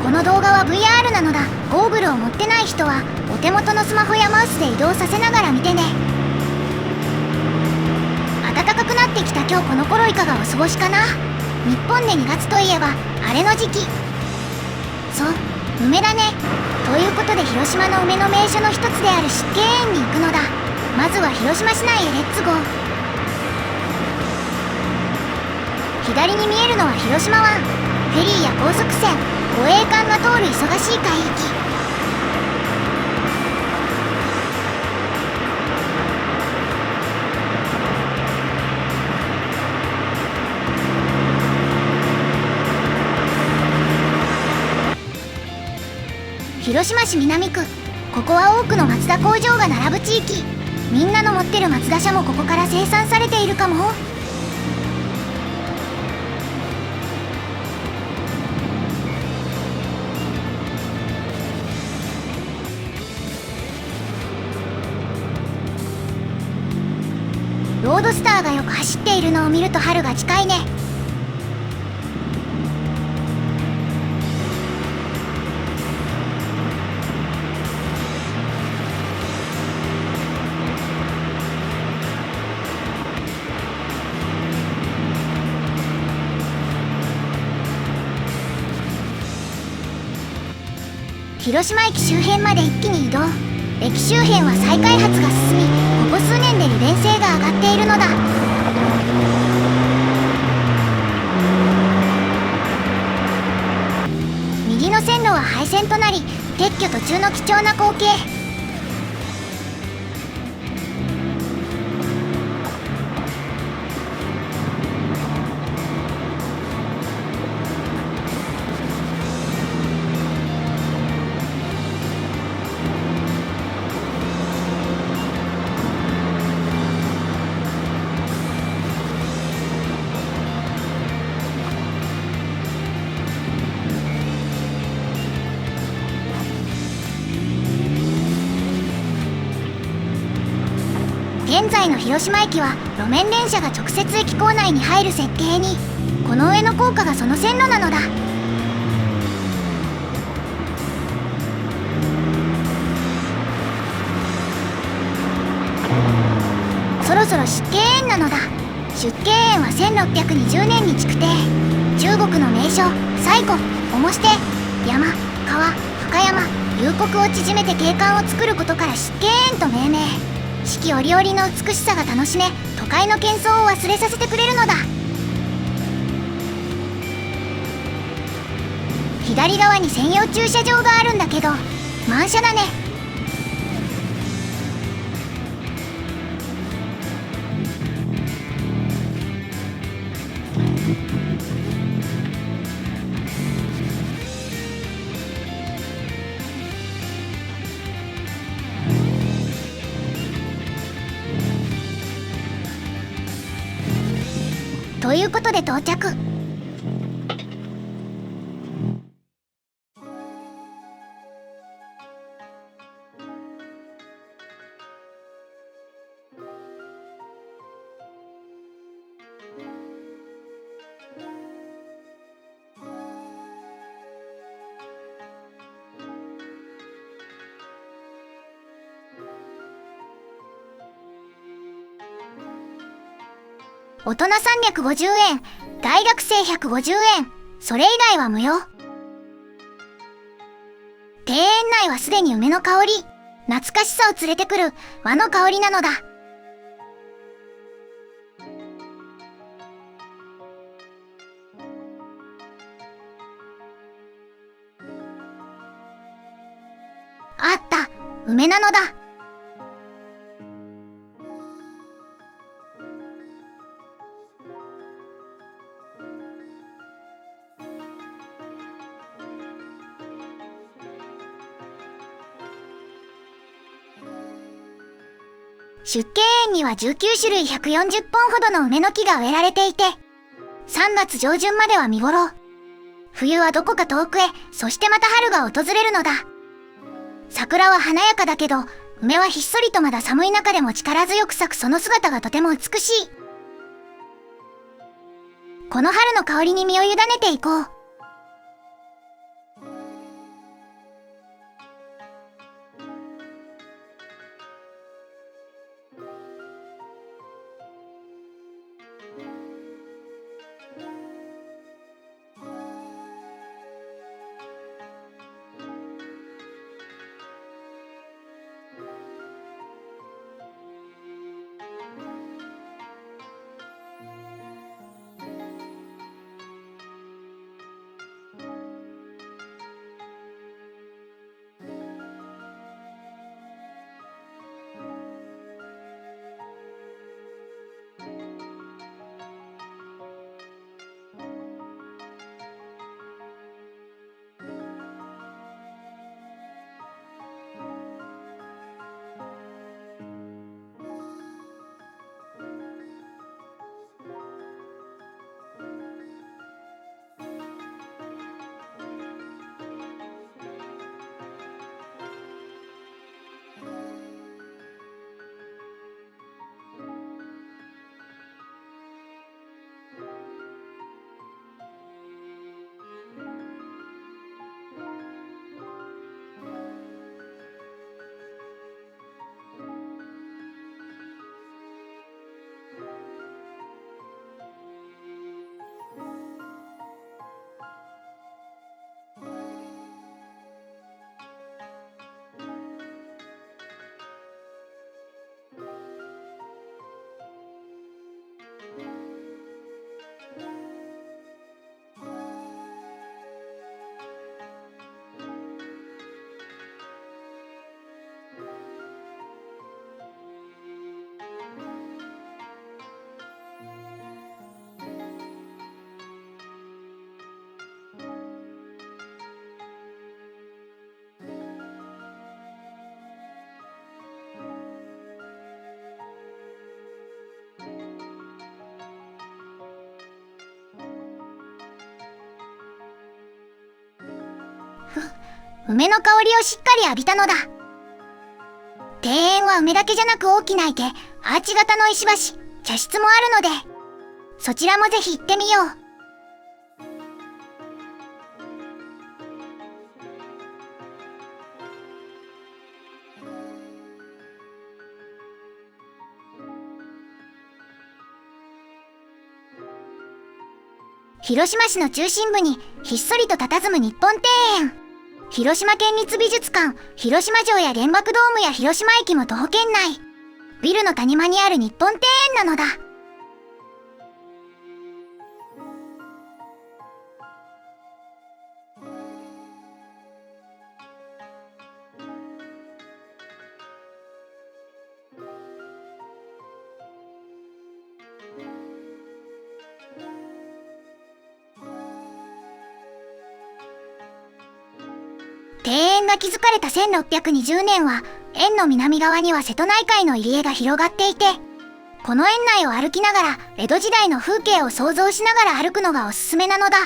この動画は VR なのだ。ゴーグルを持ってない人はお手元のスマホやマウスで移動させながら見てね。暖かくなってきた今日この頃いかがお過ごしかな。日本で2月といえば晴れの時期。そう、梅だね。ということで広島の梅の名所の一つである湿気園に行くのだ。まずは広島市内へレッツゴー。左に見えるのは広島湾。フェリーや高速船、護衛艦が通る忙しい海域。広島市南区。ここは多くのマツダ工場が並ぶ地域。みんなの持ってるマツダ車もここから生産されているかも。ロードスターがよく走っているのを見ると春が近いね。広島駅周辺まで一気に移動。駅周辺は再開発が進み、ここ数年で利便性が上がっているのだ。右の線路は廃線となり、撤去途中の貴重な光景。現在の広島駅は路面電車が直接駅構内に入る設計に。この上の高架がその線路なのだ。そろそろ出家園なのだ。出家園は1620年に築堤。中国の名所西湖、重して山、川、深山、幽谷を縮めて景観を作ることから出家園と命名。四季折々の美しさが楽しめ、都会の喧騒を忘れさせてくれるのだ。左側に専用駐車場があるんだけど満車だね。ということで到着。大人350円、大学生150円、それ以外は無料。庭園内はすでに梅の香り、懐かしさを連れてくる和の香りなのだ。あった、梅なのだ。出家園には19種類140本ほどの梅の木が植えられていて、3月上旬までは見頃。冬はどこか遠くへ、そしてまた春が訪れるのだ。桜は華やかだけど、梅はひっそりとまだ寒い中でも力強く咲くその姿がとても美しい。この春の香りに身を委ねていこう。梅の香りをしっかり浴びたのだ。庭園は梅だけじゃなく大きな池、アーチ型の石橋、茶室もあるので、そちらもぜひ行ってみよう。広島市の中心部にひっそりと佇む日本庭園。広島県立美術館、広島城や原爆ドームや広島駅も徒歩圏内。ビルの谷間にある日本庭園なのだ。庭園が築かれた1620年は、園の南側には瀬戸内海の入り江が広がっていて、この園内を歩きながら江戸時代の風景を想像しながら歩くのがおすすめなのだ。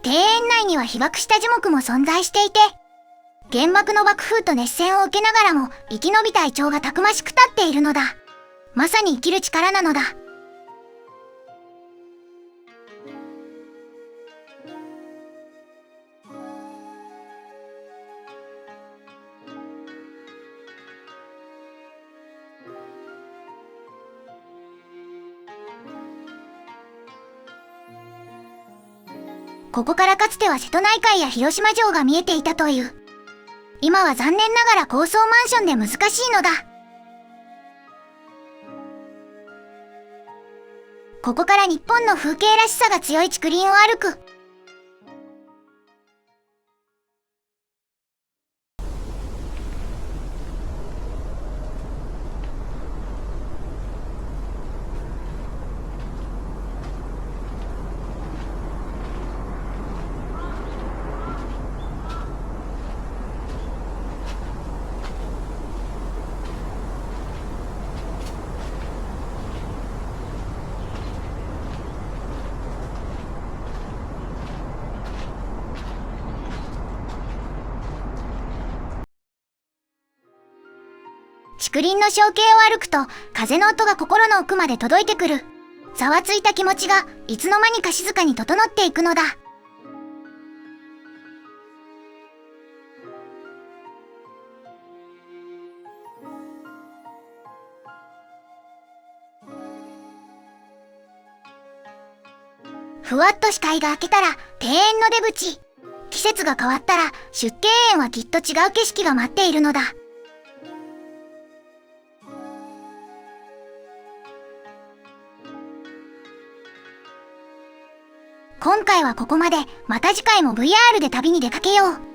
庭園内には被爆した樹木も存在していて、原爆の爆風と熱線を受けながらも生き延びたイチョウがたくましく立っているのだ。まさに生きる力なのだ。ここからかつては瀬戸内海や広島城が見えていたという。今は残念ながら高層マンションで難しいのだ。ここから日本の風景らしさが強い竹林を歩く。竹林の小径を歩くと風の音が心の奥まで届いてくる。ざわついた気持ちがいつの間にか静かに整っていくのだ。ふわっと視界が明けたら庭園の出口。季節が変わったら出家園はきっと違う景色が待っているのだ。今回はここまで。また次回も VR で旅に出かけよう。